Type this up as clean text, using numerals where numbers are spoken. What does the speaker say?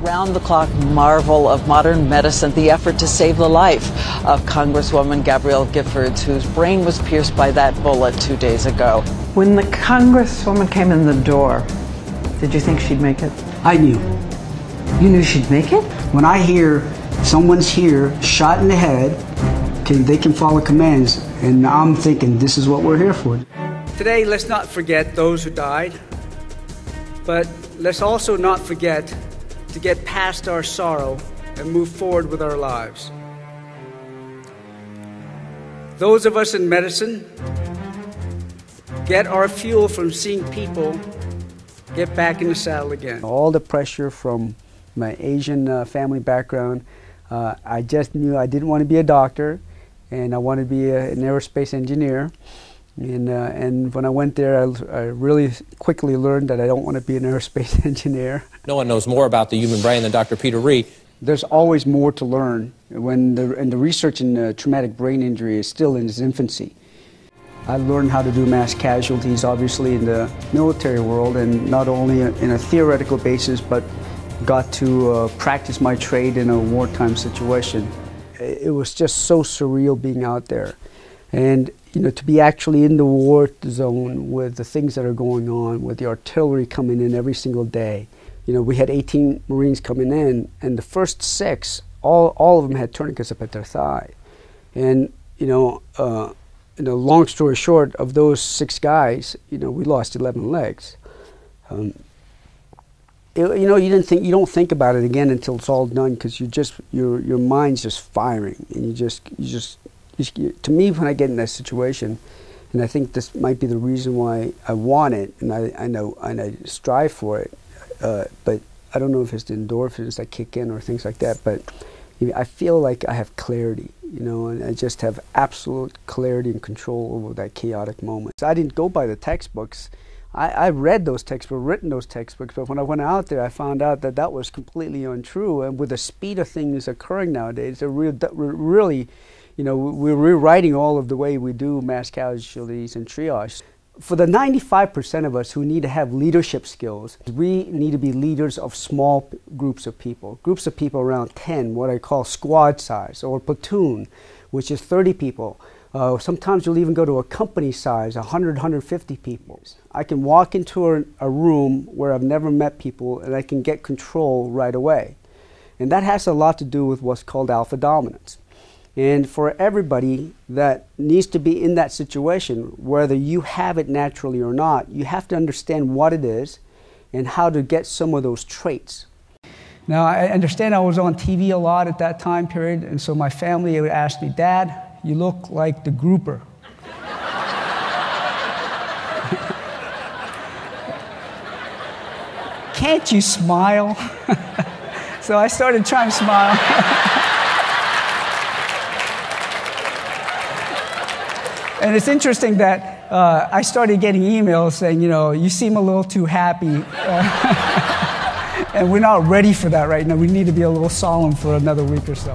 round-the-clock marvel of modern medicine, the effort to save the life of Congresswoman Garbriel Giffords, whose brain was pierced by that bullet 2 days ago. When the Congresswoman came in the door, did you think she'd make it? I knew. You knew she'd make it? When I hear someone's here, shot in the head, they can follow commands, and I'm thinking this is what we're here for. Today, let's not forget those who died, but let's also not forget to get past our sorrow and move forward with our lives. Those of us in medicine get our fuel from seeing people get back in the saddle again. All the pressure from my Asian family background, I just knew I didn't want to be a doctor, and I wanted to be an aerospace engineer. And when I went there, I really quickly learned that I don't want to be an aerospace engineer. No one knows more about the human brain than Dr. Peter Rhee. There's always more to learn, and the research in traumatic brain injury is still in its infancy. I learned how to do mass casualties, obviously, in the military world, and not only in a theoretical basis, but got to practice my trade in a wartime situation. It was just so surreal being out there. And you know, to be actually in the war zone with the things that are going on, with the artillery coming in every single day. You know, we had 18 Marines coming in, and the first 6, all of them had tourniquets up at their thigh. And, long story short, of those 6 guys, we lost 11 legs. You don't think about it again until it's all done, because your mind's just firing, and to me, when I get in that situation, and I think this might be the reason why I want it, and I strive for it, but I don't know if it's the endorphins that kick in or things like that, but I feel like I have clarity, and I just have absolute clarity and control over that chaotic moment. So I didn't go by the textbooks. I read those textbooks, written those textbooks, but when I went out there, I found out that that was completely untrue, and with the speed of things occurring nowadays, they're really we're rewriting all of the way we do mass casualties and triage. For the 95% of us who need to have leadership skills, we need to be leaders of small groups of people around 10, what I call squad size, or platoon, which is 30 people. Sometimes you'll even go to a company size, 100, 150 people. I can walk into a room where I've never met people, and I can get control right away. And that has a lot to do with what's called alpha dominance. And for everybody that needs to be in that situation, whether you have it naturally or not, you have to understand what it is and how to get some of those traits. Now, I understand I was on TV a lot at that time period, and so my family would ask me, "Dad, you look like the grouper." Can't you smile? So I started trying to smile. And it's interesting that I started getting emails saying, you seem a little too happy. And we're not ready for that right now. We need to be a little solemn for another week or so.